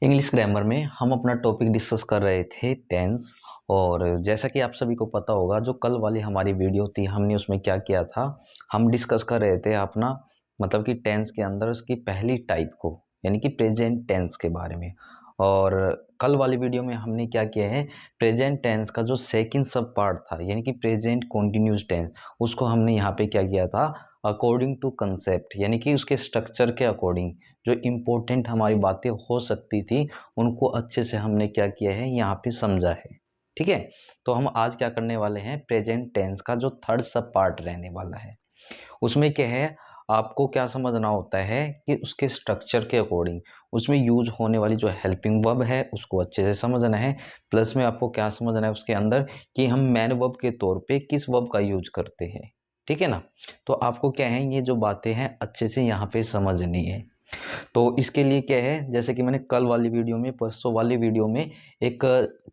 English grammar में हम अपना टॉपिक डिस्कस कर रहे थे टेंस। और जैसा कि आप सभी को पता होगा, जो कल वाली हमारी वीडियो थी हमने उसमें क्या किया था, हम डिस्कस कर रहे थे अपना मतलब कि टेंस के अंदर उसकी पहली टाइप को, यानी कि प्रेजेंट टेंस के बारे में। और कल वाली वीडियो में हमने क्या किया है, प्रेजेंट टेंस का जो सेकंड सब पार्ट था यानी कि प्रेजेंट कॉन्टिन्यूस टेंस, उसको हमने यहाँ पे क्या किया था, अकॉर्डिंग टू कंसेप्ट यानी कि उसके स्ट्रक्चर के अकॉर्डिंग जो इम्पोर्टेंट हमारी बातें हो सकती थी उनको अच्छे से हमने क्या किया है, यहाँ पे समझा है। ठीक है, तो हम आज क्या करने वाले हैं, प्रेजेंट टेंस का जो थर्ड सब पार्ट रहने वाला है उसमें क्या है, आपको क्या समझना होता है कि उसके स्ट्रक्चर के अकॉर्डिंग उसमें यूज होने वाली जो हेल्पिंग वर्ब है उसको अच्छे से समझना है। प्लस में आपको क्या समझना है उसके अंदर कि हम मैन वर्ब के तौर पे किस वर्ब का यूज करते हैं। ठीक है ना, तो आपको क्या है, ये जो बातें हैं अच्छे से यहाँ पे समझनी है। तो इसके लिए क्या है, जैसे कि मैंने कल वाली वीडियो में, परसों वाली वीडियो में एक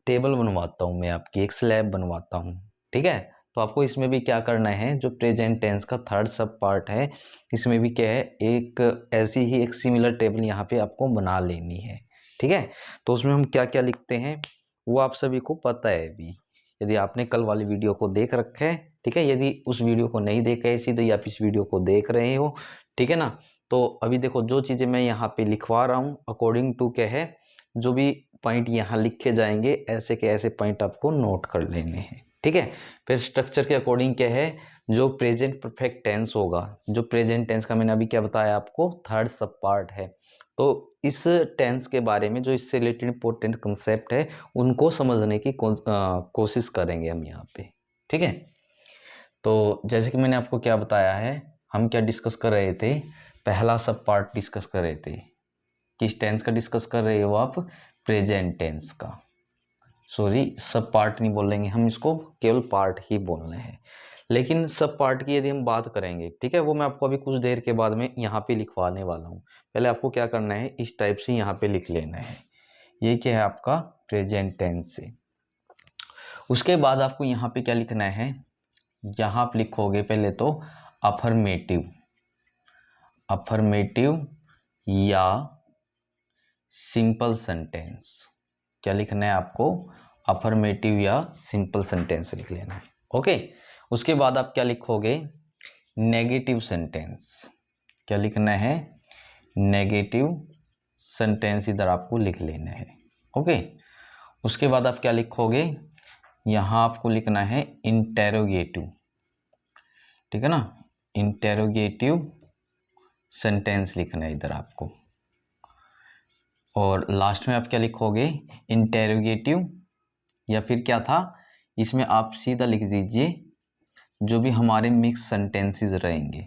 टेबल बनवाता हूँ, मैं आपकी एक स्लैब बनवाता हूँ। ठीक है, तो आपको इसमें भी क्या करना है, जो प्रेजेंट टेंस का थर्ड सब पार्ट है इसमें भी क्या है, एक ऐसी ही एक सिमिलर टेबल यहाँ पे आपको बना लेनी है। ठीक है, तो उसमें हम क्या क्या लिखते हैं वो आप सभी को पता है अभी, यदि आपने कल वाली वीडियो को देख रखा है। ठीक है, यदि उस वीडियो को नहीं देखा है, सीधे आप इस वीडियो को देख रहे हो। ठीक है ना, तो अभी देखो जो चीज़ें मैं यहाँ पे लिखवा रहा हूँ अकॉर्डिंग टू क्या है, जो भी पॉइंट यहाँ लिखे जाएंगे ऐसे के ऐसे पॉइंट आपको नोट कर लेने हैं। ठीक है, फिर स्ट्रक्चर के अकॉर्डिंग क्या है, जो प्रेजेंट परफेक्ट टेंस होगा, जो प्रेजेंट टेंस का मैंने अभी क्या बताया आपको, थर्ड सब पार्ट है। तो इस टेंस के बारे में जो इससे रिलेटेड इंपॉर्टेंट कंसेप्ट है उनको समझने की कोशिश करेंगे हम यहाँ पे। ठीक है, तो जैसे कि मैंने आपको क्या बताया है, हम क्या डिस्कस कर रहे थे, पहला सब पार्ट डिस्कस कर रहे थे। किस टेंस का डिस्कस कर रहे हो आप, प्रेजेंट टेंस का। सॉरी, सब पार्ट नहीं बोलेंगे हम, इसको केवल पार्ट ही बोलने हैं। लेकिन सब पार्ट की यदि हम बात करेंगे, ठीक है, वो मैं आपको अभी कुछ देर के बाद में यहाँ पे लिखवाने वाला हूँ। पहले आपको क्या करना है, इस टाइप से यहाँ पे लिख लेना है। ये क्या है आपका प्रेजेंट टेंस से। उसके बाद आपको यहाँ पे क्या लिखना है, यहाँ आप लिखोगे पहले तो अफर्मेटिव, अफर्मेटिव या सिंपल सेंटेंस। क्या लिखना है आपको, अफर्मेटिव या सिंपल सेंटेंस लिख लेना है। ओके, उसके बाद आप क्या लिखोगे, नेगेटिव सेंटेंस। क्या लिखना है, नेगेटिव सेंटेंस इधर आपको लिख लेना है। ओके, उसके बाद आप क्या लिखोगे, यहाँ आपको लिखना है इंटेरोगेटिव। ठीक है ना, इंटेरोगेटिव सेंटेंस लिखना है इधर आपको। और लास्ट में आप क्या लिखोगे, इंटेरोगेटिव, या फिर क्या था, इसमें आप सीधा लिख दीजिए जो भी हमारे मिक्स सेंटेंसेस रहेंगे।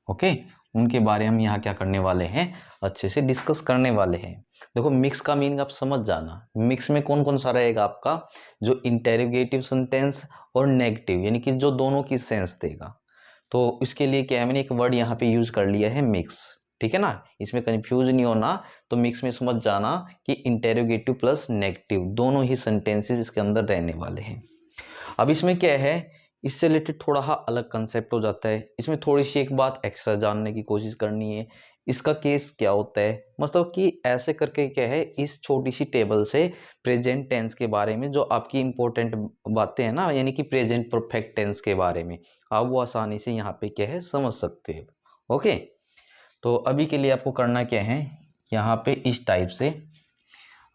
ओके, उनके बारे में हम यहाँ क्या करने वाले हैं, अच्छे से डिस्कस करने वाले हैं। देखो मिक्स का मीनिंग आप समझ जाना, मिक्स में कौन कौन सा रहेगा आपका, जो इंटेरोगेटिव सेंटेंस और नेगेटिव यानी कि जो दोनों की सेंस देगा। तो इसके लिए क्या है, मैंने एक वर्ड यहाँ पे यूज कर लिया है, मिक्स। ठीक है ना, इसमें कंफ्यूज नहीं होना, तो मिक्स में समझ जाना कि इंटेरोगेटिव प्लस नेगेटिव दोनों ही सेंटेंसेस इसके अंदर रहने वाले हैं। अब इसमें क्या है, इससे रिलेटेड थोड़ा अलग कंसेप्ट हो जाता है, इसमें थोड़ी सी एक बात एक्स्ट्रा जानने की कोशिश करनी है। इसका केस क्या होता है, मतलब कि ऐसे करके क्या है, इस छोटी सी टेबल से प्रेजेंट टेंस के बारे में जो आपकी इंपॉर्टेंट बातें हैं ना, यानी कि प्रेजेंट परफेक्ट टेंस के बारे में आप वो आसानी से यहाँ पे क्या है समझ सकते हो। ओके, तो अभी के लिए आपको करना क्या है, यहाँ पे इस टाइप से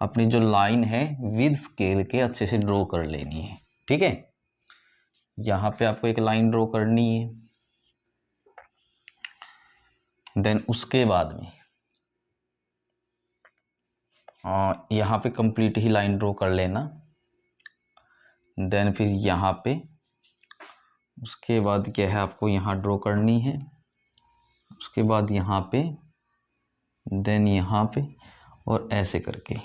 अपनी जो लाइन है विद स्केल के अच्छे से ड्रॉ कर लेनी है। ठीक है, यहाँ पे आपको एक लाइन ड्रॉ करनी है, देन उसके बाद में यहाँ पे कंप्लीट ही लाइन ड्रॉ कर लेना। देन फिर यहाँ पे उसके बाद क्या है, आपको यहाँ ड्रॉ करनी है, उसके बाद यहाँ पे, देन यहाँ पे, और ऐसे करके।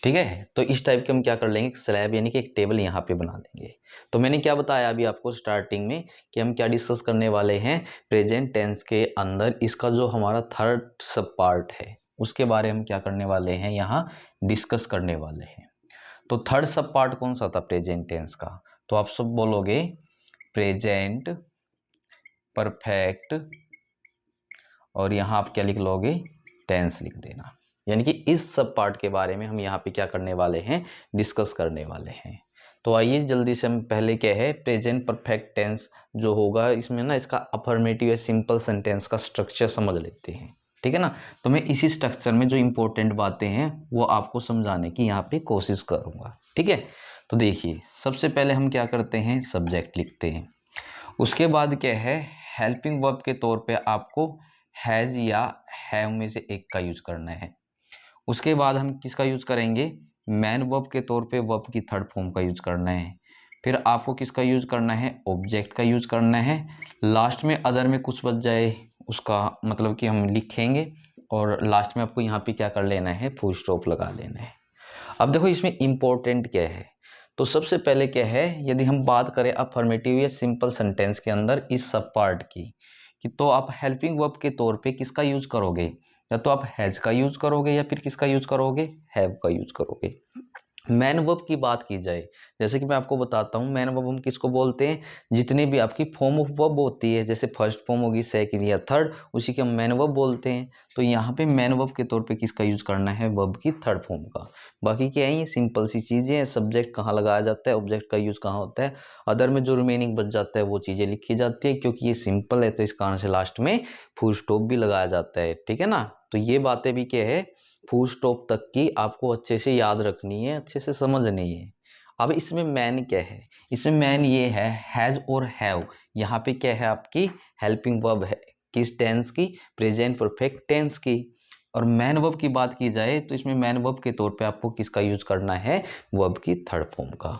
ठीक है, तो इस टाइप के हम क्या कर लेंगे, एक स्लैब यानी कि एक टेबल यहाँ पे बना लेंगे। तो मैंने क्या बताया अभी आपको स्टार्टिंग में कि हम क्या डिस्कस करने वाले हैं, प्रेजेंट टेंस के अंदर इसका जो हमारा थर्ड सब पार्ट है उसके बारे में हम क्या करने वाले हैं, यहाँ डिस्कस करने वाले हैं। तो थर्ड सब पार्ट कौन सा था प्रेजेंट टेंस का, तो आप सब बोलोगे प्रेजेंट परफेक्ट, और यहाँ आप क्या लिख लोगे, टेंस लिख देना। यानी कि इस सब पार्ट के बारे में हम यहाँ पे क्या करने वाले हैं, डिस्कस करने वाले हैं। तो आइए जल्दी से हम पहले क्या है प्रेजेंट परफेक्ट टेंस जो होगा इसमें ना इसका अफर्मेटिव या सिंपल सेंटेंस का स्ट्रक्चर समझ लेते हैं, ठीक है ना। तो मैं इसी स्ट्रक्चर में जो इंपॉर्टेंट बातें हैं वो आपको समझाने की यहाँ पे कोशिश करूँगा, ठीक है। तो देखिए सबसे पहले हम क्या करते हैं, सब्जेक्ट लिखते हैं। उसके बाद क्या है, हेल्पिंग वर्ब के तौर पे आपको हैज़ या हैव में से एक का यूज करना है। उसके बाद हम किसका यूज करेंगे, मैन वर्ब के तौर पे वर्ब की थर्ड फॉर्म का यूज करना है। फिर आपको किसका यूज करना है, ऑब्जेक्ट का यूज करना है। लास्ट में अदर में कुछ बच जाए उसका मतलब कि हम लिखेंगे, और लास्ट में आपको यहाँ पे क्या कर लेना है, फुल स्टॉप लगा लेना है। अब देखो इसमें इम्पोर्टेंट क्या है, तो सबसे पहले क्या है, यदि हम बात करें अफर्मेटिव या सिंपल सेंटेंस के अंदर इस सब पार्ट की, कि तो आप हेल्पिंग वर्ब के तौर पे किसका यूज करोगे, या तो आप हैज का यूज करोगे या फिर किसका यूज करोगे, हैव का यूज करोगे। मैन वर्ब की बात की जाए, जैसे कि मैं आपको बताता हूँ मैन वर्ब हम किसको बोलते हैं, जितनी भी आपकी फॉर्म ऑफ वर्ब होती है, जैसे फर्स्ट फॉर्म होगी, सेकंड या थर्ड, उसी के हम मैन वर्ब बोलते हैं। तो यहाँ पे मैन वर्ब के तौर पे किसका यूज करना है, वर्ब की थर्ड फॉर्म का। बाकी क्या है, ये सिंपल सी चीज़ें हैं, सब्जेक्ट कहाँ लगाया जाता है, ऑब्जेक्ट का यूज कहाँ होता है, अदर में जो रिमेनिंग बच जाता है वो चीज़ें लिखी जाती है। क्योंकि ये सिंपल है तो इस कारण से लास्ट में फुल स्टॉप भी लगाया जाता है, ठीक है ना। तो ये बातें भी क्या है, फुल स्टॉप तक की आपको अच्छे से याद रखनी है, अच्छे से समझनी है। अब इसमें मैन क्या है, इसमें मैन ये है हैज़ और हैव। यहाँ पे क्या है, आपकी हेल्पिंग वर्ब है, किस टेंस की, प्रेजेंट परफेक्ट टेंस की। और मैन वर्ब की बात की जाए तो इसमें मैन वर्ब के तौर पे आपको किसका यूज करना है, वर्ब की थर्ड फॉर्म का।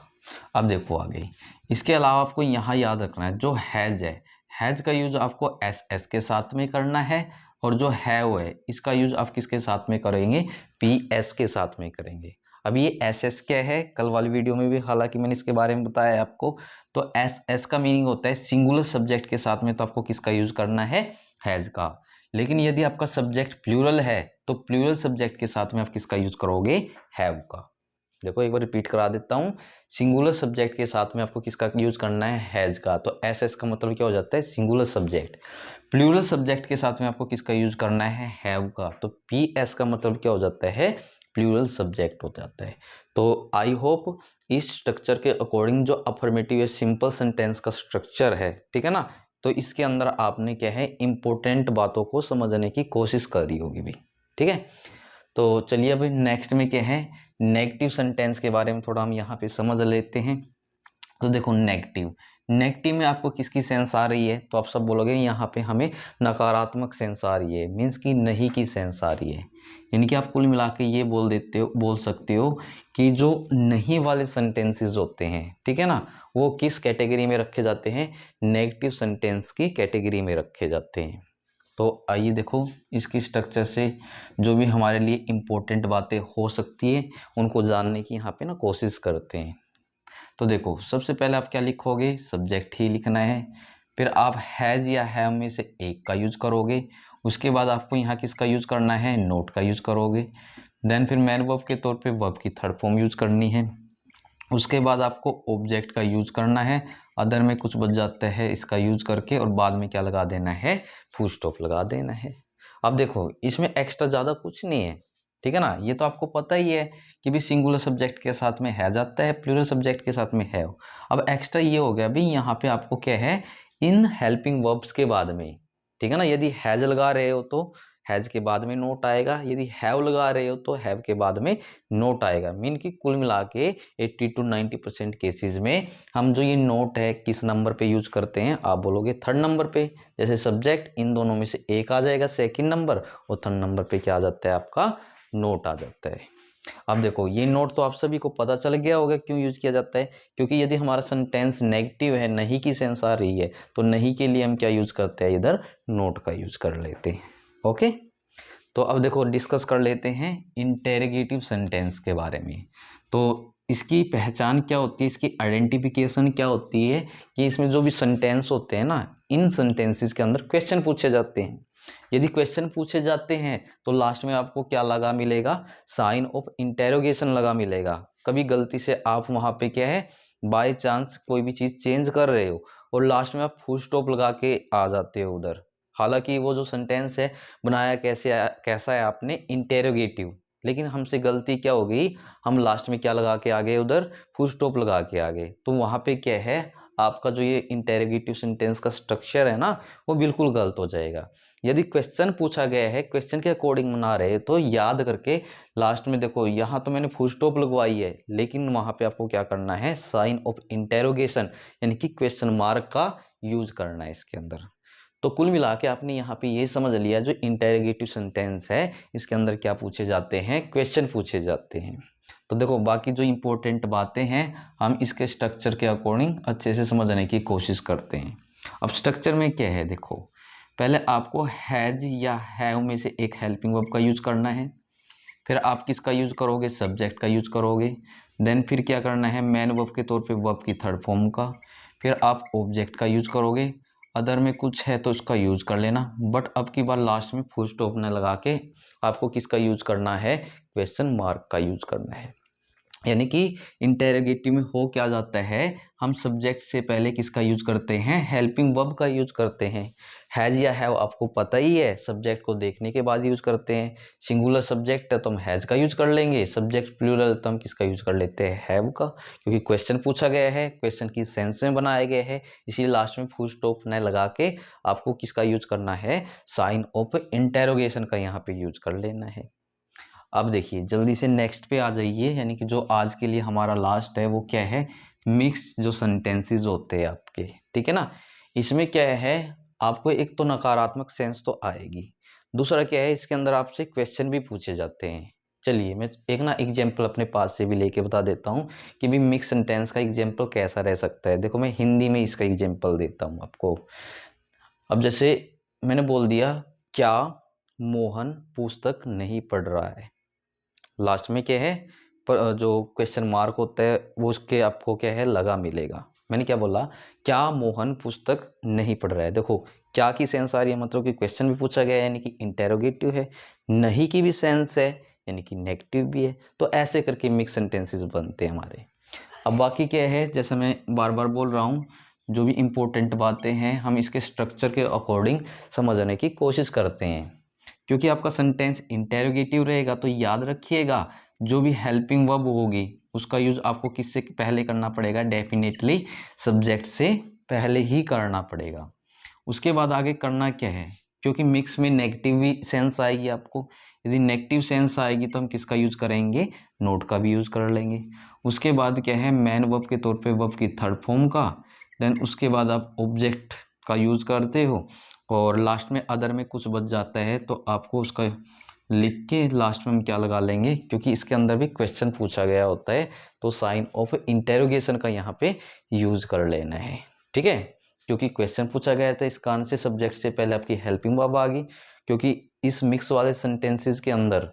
अब देखो आगे, इसके अलावा आपको यहाँ याद रखना है जो हैज़ है, हैज़ का यूज आपको एस के साथ में करना है, और जो हैव है इसका यूज आप किसके साथ में करेंगे, पी एस के साथ में करेंगे। अब ये एस एस क्या है, कल वाली वीडियो में भी हालांकि मैंने इसके बारे में बताया है आपको। तो एस एस का मीनिंग होता है सिंगुलर सब्जेक्ट के साथ में, तो आपको किसका यूज करना है, हैज का। लेकिन यदि आपका सब्जेक्ट प्लूरल है तो प्लूरल सब्जेक्ट के साथ में आप किसका यूज करोगे, हैव का। देखो एक बार रिपीट करा देता हूँ, सिंगुलर सब्जेक्ट के साथ में आपको किसका यूज करना है, हैज का। तो एस एस का मतलब क्या हो जाता है, सिंगुलर सब्जेक्ट। प्लूरल सब्जेक्ट के साथ में आपको किसका यूज करना है, हैव का। तो पी एस का मतलब क्या हो जाता है, प्लूरल सब्जेक्ट हो जाता है। तो आई होप इस स्ट्रक्चर के अकॉर्डिंग जो अफर्मेटिव या सिंपल सेंटेंस का स्ट्रक्चर है, ठीक है ना, तो इसके अंदर आपने क्या है इंपॉर्टेंट बातों को समझने की कोशिश करी होगी भी, ठीक है। तो चलिए अभी नेक्स्ट में क्या है, नेगेटिव सेंटेंस के बारे में थोड़ा हम यहाँ पे समझ लेते हैं। तो देखो नेगेटिव, नेगेटिव में आपको किसकी सेंस आ रही है, तो आप सब बोलोगे यहाँ पे हमें नकारात्मक सेंस आ रही है, मीन्स कि नहीं की सेंस आ रही है। यानी कि आप कुल मिला के ये बोल सकते हो कि जो नहीं वाले सेंटेंसेस होते हैं, ठीक है ना, वो किस कैटेगरी में रखे जाते हैं, नेगेटिव सेंटेंस की कैटेगरी में रखे जाते हैं। तो आइए देखो इसकी स्ट्रक्चर से जो भी हमारे लिए इम्पोर्टेंट बातें हो सकती है उनको जानने की यहाँ पे ना कोशिश करते हैं। तो देखो सबसे पहले आप क्या लिखोगे, सब्जेक्ट ही लिखना है। फिर आप हैज़ या हैव में से एक का यूज करोगे। उसके बाद आपको यहाँ किसका यूज करना है, नोट का यूज करोगे। देन फिर मैन वर्ब के तौर पे वर्ब की थर्ड फॉर्म यूज करनी है। उसके बाद आपको ऑब्जेक्ट का यूज करना है, अदर में कुछ बच जाता है इसका यूज करके, और बाद में क्या लगा देना है, फुल स्टॉप लगा देना है। अब देखो इसमें एक्स्ट्रा ज़्यादा कुछ नहीं है, ठीक है ना, ये तो आपको पता ही है कि भी सिंगुलर सब्जेक्ट के साथ में है जाता है, प्लूरल सब्जेक्ट के साथ में है। अब एक्स्ट्रा ये हो गया भाई, यहाँ पे आपको क्या है, इन हेल्पिंग वर्ब्स के बाद में, ठीक है ना, यदि हैज लगा रहे हो तो हैज के बाद में नोट आएगा, यदि हैव लगा रहे हो तो हैव के बाद में नोट आएगा। मीन कि कुल मिला के 80 to 90% केसेस में हम जो ये नोट है किस नंबर पे यूज करते हैं, आप बोलोगे थर्ड नंबर पे। जैसे सब्जेक्ट इन दोनों में से एक आ जाएगा सेकंड नंबर, और थर्ड नंबर पे क्या आ जाता है, आपका नोट आ जाता है। अब देखो ये नोट तो आप सभी को पता चल गया होगा क्यों यूज किया जाता है, क्योंकि यदि हमारा सेंटेंस नेगेटिव है, नहीं की सेंस आ रही है, तो नहीं के लिए हम क्या यूज करते हैं, इधर नोट का यूज कर लेते हैं। ओके, तो अब देखो डिस्कस कर लेते हैं इंटेरोगेटिव सेंटेंस के बारे में। तो इसकी पहचान क्या होती है, इसकी आइडेंटिफिकेशन क्या होती है, कि इसमें जो भी सेंटेंस होते हैं ना, इन सेंटेंसेस के अंदर क्वेश्चन पूछे जाते हैं। यदि क्वेश्चन पूछे जाते हैं तो लास्ट में आपको क्या लगा मिलेगा, साइन ऑफ इंटेरोगेशन लगा मिलेगा। कभी गलती से आप वहाँ पे क्या है, बाय चांस कोई भी चीज़ चेंज कर रहे हो और लास्ट में आप फुल स्टॉप लगा के आ जाते हो उधर, हालांकि वो जो सेंटेंस है बनाया कैसा है आपने, इंटेरोगेटिव, लेकिन हमसे गलती क्या हो गई, हम लास्ट में क्या लगा के आ गए, उधर फुल स्टॉप लगा के आ गए। तो वहाँ पे क्या है, आपका जो ये इंटेरोगेटिव सेंटेंस का स्ट्रक्चर है ना, वो बिल्कुल गलत हो जाएगा। यदि क्वेश्चन पूछा गया है, क्वेश्चन के अकॉर्डिंग बना रहे तो याद करके लास्ट में देखो, यहाँ तो मैंने फुल स्टॉप लगवाई है, लेकिन वहाँ पे आपको क्या करना है, साइन ऑफ इंटेरोगेशन यानी कि क्वेश्चन मार्क का यूज करना है इसके अंदर। तो कुल मिला के आपने यहाँ पे ये समझ लिया, जो इंटेरोगेटिव सेंटेंस है इसके अंदर क्या पूछे जाते हैं, क्वेश्चन पूछे जाते हैं। तो देखो बाकी जो इंपॉर्टेंट बातें हैं हम इसके स्ट्रक्चर के अकॉर्डिंग अच्छे से समझने की कोशिश करते हैं। अब स्ट्रक्चर में क्या है, देखो पहले आपको हैज या हैव में से एक हेल्पिंग वर्ब का यूज करना है, फिर आप किसका यूज करोगे, सब्जेक्ट का यूज करोगे। देन फिर क्या करना है, मेन वर्ब के तौर पे वर्ब की थर्ड फॉर्म का, फिर आप ऑब्जेक्ट का यूज करोगे। अदर में कुछ है तो उसका यूज कर लेना, बट अब की बार लास्ट में फुल स्टॉप न लगा के आपको किसका यूज करना है, क्वेश्चन मार्क का यूज करना है। यानी कि इंटेरोगेटिव में हो क्या जाता है, हम सब्जेक्ट से पहले किसका यूज करते हैं, हेल्पिंग वर्ब का यूज करते हैं। हैज या हैव आपको पता ही है, सब्जेक्ट को देखने के बाद यूज करते हैं। सिंगुलर सब्जेक्ट है तो हम हैज का यूज कर लेंगे, सब्जेक्ट प्लूरल तो हम किसका यूज कर लेते हैं, हैव का, क्योंकि क्वेश्चन पूछा गया है, क्वेश्चन की सेंस में बनाया गया है, इसीलिए लास्ट में फुल स्टॉप न लगा के आपको किसका यूज करना है, साइन ऑफ इंटेरोगेशन का यहाँ पे यूज कर लेना है। अब देखिए जल्दी से नेक्स्ट पे आ जाइए, यानी कि जो आज के लिए हमारा लास्ट है वो क्या है, मिक्स जो सेंटेंसेस होते हैं आपके, ठीक है ना। इसमें क्या है, आपको एक तो नकारात्मक सेंस तो आएगी, दूसरा क्या है, इसके अंदर आपसे क्वेश्चन भी पूछे जाते हैं। चलिए मैं एक ना एग्जाम्पल अपने पास से भी लेके बता देता हूँ कि भी मिक्स सेंटेंस का एग्जाम्पल कैसा रह सकता है। देखो मैं हिंदी में इसका एग्जाम्पल देता हूँ आपको। अब जैसे मैंने बोल दिया, क्या मोहन पुस्तक नहीं पढ़ रहा है, लास्ट में क्या है, पर जो क्वेश्चन मार्क होता है वो उसके आपको क्या है, लगा मिलेगा। मैंने क्या बोला, क्या मोहन पुस्तक नहीं पढ़ रहा है। देखो क्या की सेंस आ रही है, मतलब कि क्वेश्चन भी पूछा गया है यानी कि इंटेरोगेटिव है, नहीं की भी सेंस है यानी कि नेगेटिव भी है। तो ऐसे करके मिक्स सेंटेंसेस बनते हैं हमारे। अब बाकी क्या है, जैसे मैं बार बार बोल रहा हूँ, जो भी इम्पोर्टेंट बातें हैं हम इसके स्ट्रक्चर के अकॉर्डिंग समझने की कोशिश करते हैं। क्योंकि आपका सेंटेंस इंटेरोगेटिव रहेगा तो याद रखिएगा, जो भी हेल्पिंग वर्ब होगी उसका यूज आपको किससे पहले करना पड़ेगा, डेफिनेटली सब्जेक्ट से पहले ही करना पड़ेगा। उसके बाद आगे करना क्या है, क्योंकि मिक्स में नेगेटिव भी सेंस आएगी आपको, यदि नेगेटिव सेंस आएगी तो हम किसका यूज करेंगे, नोट का भी यूज कर लेंगे। उसके बाद क्या है, मेन वर्ब के तौर पे वर्ब की थर्ड फॉर्म का, देन उसके बाद आप ऑब्जेक्ट का यूज करते हो, और लास्ट में अदर में कुछ बच जाता है तो आपको उसका लिख के लास्ट में हम क्या लगा लेंगे, क्योंकि इसके अंदर भी क्वेश्चन पूछा गया होता है तो साइन ऑफ इंटेरोगेशन का यहाँ पे यूज कर लेना है, ठीक है। क्योंकि क्वेश्चन पूछा गया था इस कारण से सब्जेक्ट से पहले आपकी हेल्पिंग वर्ब आ गई, क्योंकि इस मिक्स वाले सेंटेंसेस के अंदर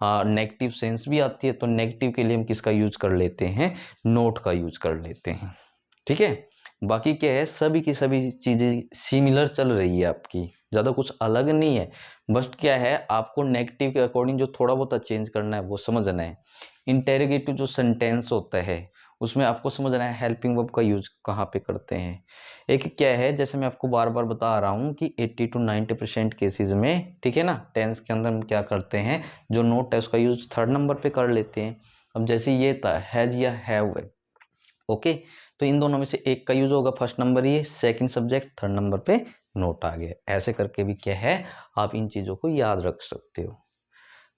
नेगेटिव सेंस भी आती है, तो नेगेटिव के लिए हम किसका यूज कर लेते हैं, नोट का यूज कर लेते हैं, ठीक है। बाकी क्या है, सभी की सभी चीज़ें सिमिलर चल रही है आपकी, ज़्यादा कुछ अलग नहीं है। बस क्या है, आपको नेगेटिव के अकॉर्डिंग जो थोड़ा बहुत चेंज करना है वो समझना है। इंटेरोगेटिव जो सेंटेंस होता है उसमें आपको समझना है हेल्पिंग वर्ब का यूज कहाँ पे करते हैं। एक क्या है, जैसे मैं आपको बार बार बता रहा हूँ कि 80 to 90% केसेस में, ठीक है ना, टेंस के अंदर हम क्या करते हैं, जो नोट है उसका यूज थर्ड नंबर पे कर लेते हैं। अब जैसे ये था हैज या हैव है, ओके, तो इन दोनों में से एक का यूज होगा फर्स्ट नंबर, ये सेकंड सब्जेक्ट, थर्ड नंबर पे नोट आ गया। ऐसे करके भी क्या है, आप इन चीज़ों को याद रख सकते हो।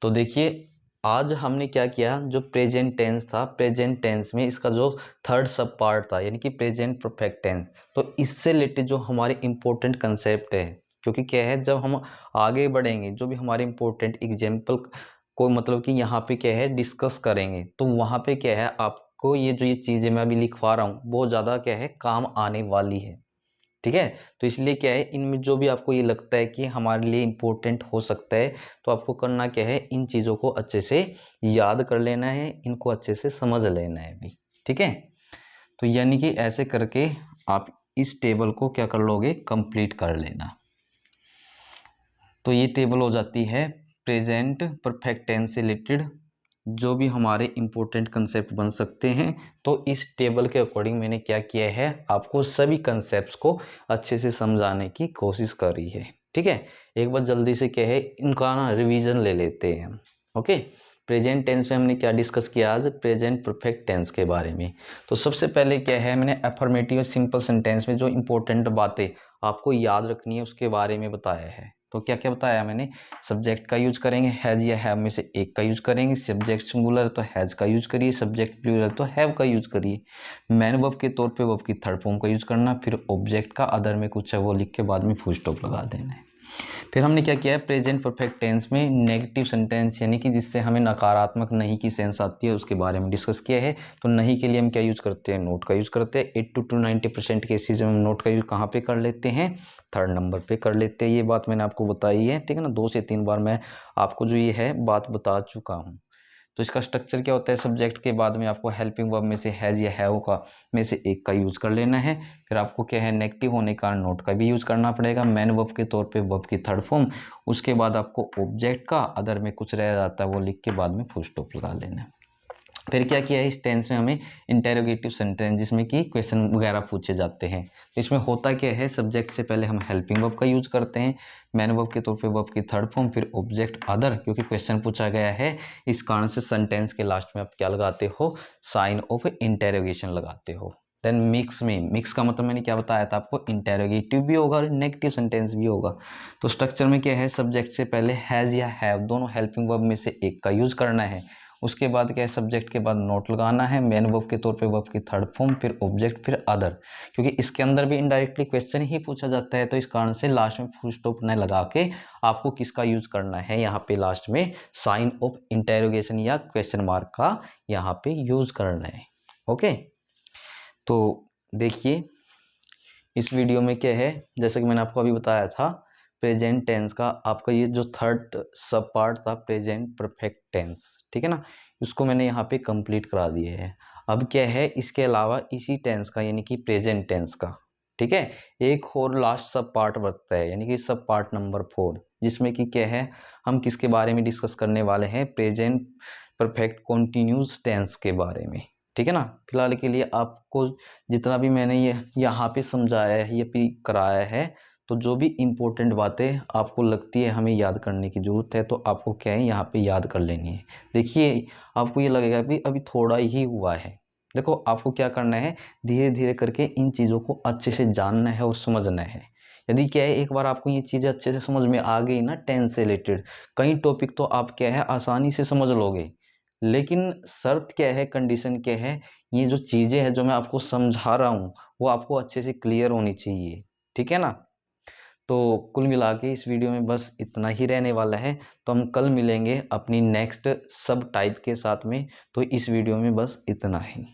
तो देखिए आज हमने क्या किया, जो प्रेजेंट टेंस था, प्रेजेंट टेंस में इसका जो थर्ड सब पार्ट था यानी कि प्रेजेंट परफेक्ट टेंस, तो इससे रिलेटेड जो हमारे इंपॉर्टेंट कंसेप्ट है, क्योंकि क्या है जब हम आगे बढ़ेंगे जो भी हमारे इंपॉर्टेंट एग्जाम्पल को मतलब कि यहाँ पे क्या है डिस्कस करेंगे, तो वहाँ पे क्या है आपको ये जो ये चीज़ें मैं अभी लिखवा रहा हूँ बहुत ज़्यादा क्या है काम आने वाली है, ठीक है। तो इसलिए क्या है, इनमें जो भी आपको ये लगता है कि हमारे लिए इम्पोर्टेंट हो सकता है, तो आपको करना क्या है, इन चीज़ों को अच्छे से याद कर लेना है, इनको अच्छे से समझ लेना है भी, ठीक है। तो यानी कि ऐसे करके आप इस टेबल को क्या कर लोगे, कंप्लीट कर लेना। तो ये टेबल हो जाती है प्रेजेंट परफेक्ट टेंस से रिलेटेड जो भी हमारे इंपॉर्टेंट कंसेप्ट बन सकते हैं। तो इस टेबल के अकॉर्डिंग मैंने क्या किया है, आपको सभी कंसेप्ट्स को अच्छे से समझाने की कोशिश करी है। ठीक है, एक बार जल्दी से क्या है इनका ना रिवीजन ले लेते हैं। ओके, प्रेजेंट टेंस में हमने क्या डिस्कस किया आज, प्रेजेंट परफेक्ट टेंस के बारे में। तो सबसे पहले क्या है, मैंने अफर्मेटिव सिंपल सेंटेंस में जो इंपॉर्टेंट बातें आपको याद रखनी है उसके बारे में बताया है। तो क्या क्या बताया मैंने, सब्जेक्ट का यूज करेंगे, हैज़ या हैव में से एक का यूज करेंगे, सब्जेक्ट सिंगुलर तो हैज़ का यूज करिए, सब्जेक्ट प्लूरल तो हैव का यूज करिए, मैन वर्ब के तौर पे वर्ब की थर्ड फॉर्म का यूज करना, फिर ऑब्जेक्ट का अदर में कुछ है वो लिख के बाद में फुल स्टॉप लगा देना है। फिर हमने क्या किया है, प्रेजेंट परफेक्ट टेंस में नेगेटिव सेंटेंस यानी कि जिससे हमें नकारात्मक नहीं की सेंस आती है उसके बारे में डिस्कस किया है। तो नहीं के लिए हम क्या यूज करते हैं, नोट का यूज करते हैं। 80 to 90% केसेज में हम नोट का यूज कहाँ पे कर लेते हैं, थर्ड नंबर पे कर लेते हैं। ये बात मैंने आपको बताई है, ठीक है ना, 2 से 3 बार मैं आपको जो ये है बात बता चुका हूँ। तो इसका स्ट्रक्चर क्या होता है, सब्जेक्ट के बाद में आपको हेल्पिंग वर्ब में से हैज़ या हैव का में से एक का यूज़ कर लेना है। फिर आपको क्या है, नेगेटिव होने का नोट का भी यूज़ करना पड़ेगा, मैन वर्ब के तौर पे वर्ब की थर्ड फॉर्म। उसके बाद आपको ऑब्जेक्ट का अदर में कुछ रह जाता है वो लिख के बाद में फुल स्टॉप लगा लेना है। फिर क्या किया है, इस टेंस में हमें इंटेरोगेटिव सेंटेंस जिसमें कि क्वेश्चन वगैरह पूछे जाते हैं। तो इसमें होता क्या है, सब्जेक्ट से पहले हम हेल्पिंग वर्ब का यूज करते हैं, मैन वर्ब के तौर पे वर्ब की थर्ड फॉर्म, फिर ऑब्जेक्ट अदर क्योंकि क्वेश्चन पूछा गया है, इस कारण से सेंटेंस के लास्ट में आप क्या लगाते हो, साइन ऑफ इंटेरोगेशन लगाते हो। देन मिक्स में, मिक्स का मतलब मैंने क्या बताया था आपको, इंटेरोगेटिव भी होगा और नेगेटिव सेंटेंस भी होगा। तो स्ट्रक्चर में क्या है, सब्जेक्ट से पहले हैज़ या हैव दोनों हेल्पिंग वर्ब में से एक का यूज करना है। उसके बाद क्या है, सब्जेक्ट के बाद नोट लगाना है, मेन वर्ब के तौर पे वर्ब की थर्ड फॉर्म, फिर ऑब्जेक्ट, फिर अदर, क्योंकि इसके अंदर भी इनडायरेक्टली क्वेश्चन ही पूछा जाता है। तो इस कारण से लास्ट में फुल स्टॉप न लगा के आपको किसका यूज करना है, यहाँ पे लास्ट में साइन ऑफ इंटेरोगेशन या क्वेश्चन मार्क का यहाँ पे यूज करना है। ओके, तो देखिए इस वीडियो में क्या है, जैसे कि मैंने आपको अभी बताया था, प्रेजेंट टेंस का आपका ये जो थर्ड सब पार्ट था प्रेजेंट परफेक्ट टेंस, ठीक है ना, इसको मैंने यहाँ पे कंप्लीट करा दिए है। अब क्या है, इसके अलावा इसी टेंस का यानी कि प्रेजेंट टेंस का, ठीक है, एक और लास्ट सब पार्ट बचता है यानी कि सब पार्ट नंबर 4, जिसमें कि क्या है, हम किसके बारे में डिस्कस करने वाले हैं, प्रेजेंट परफेक्ट कॉन्टिन्यूस टेंस के बारे में, ठीक है ना। फिलहाल के लिए आपको जितना भी मैंने ये यहाँ पे समझाया है, ये भी कराया है, तो जो भी इम्पोर्टेंट बातें आपको लगती है हमें याद करने की ज़रूरत है, तो आपको क्या है यहाँ पे याद कर लेनी है। देखिए आपको ये लगेगा कि अभी थोड़ा ही हुआ है, देखो आपको क्या करना है, धीरे धीरे करके इन चीज़ों को अच्छे से जानना है और समझना है। यदि क्या है, एक बार आपको ये चीज़ें अच्छे से समझ में आ गई ना, टेंस से रिलेटेड कई टॉपिक तो आप क्या है आसानी से समझ लोगे। लेकिन शर्त क्या है, कंडीशन क्या है, ये जो चीज़ें हैं जो मैं आपको समझा रहा हूँ वो आपको अच्छे से क्लियर होनी चाहिए, ठीक है ना। तो कुल मिला के इस वीडियो में बस इतना ही रहने वाला है। तो हम कल मिलेंगे अपनी नेक्स्ट सब टाइप के साथ में। तो इस वीडियो में बस इतना ही।